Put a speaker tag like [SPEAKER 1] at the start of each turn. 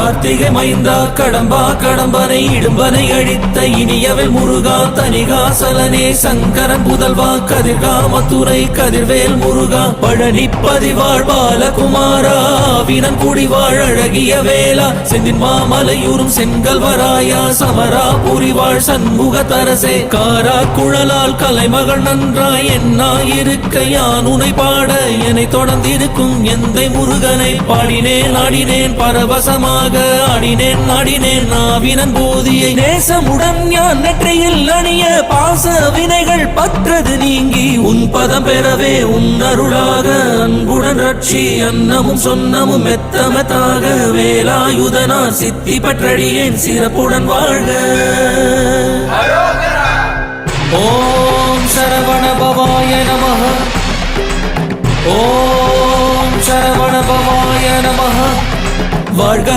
[SPEAKER 1] கார்த்திகை மைந்தா கடம்பா கடம்பனை இடும்பனை அழித்த இனியவள் முருகா தனிகாசலனே சங்கரன் புதல்வா கதிர்காமத்துறை கதிர்வேல் முருகா பழனி பதிவாழ் பாலகுமாரா வினன் குடிவாழ் அழகிய வேளா செந்தின் மாமலையூரும் செங்கல்வராயா சமரா புரிவாழ் சண்முக தரசே காரா குழலால் கலைமகள் நன்றாய் என்னாயிருக்க யான் உனை பாட என்னை தொடர்ந்திருக்கும் எந்தை முருகனை பாடினேன் ஆடினேன் பரவசமாக ஆடினேன் நாடினேன் நாவினன் போதியை நேசமுடன் ஞான் நெற்றியில் அணிய பாச வினைகள் பற்றது நீங்கி உன் பதம் பெறவே உன் அருளாக அன்புடன் ரட்சி அன்னமும் சொன்னமும் மெத்தமத்தாக வேலாயுதனார் சித்தி பற்றடியேன் சிறப்புடன் வாழ்க. ஓம் சரவண பவாய நமஹ. ஓம் சரவண பவாய நமஹ. வாழ்க.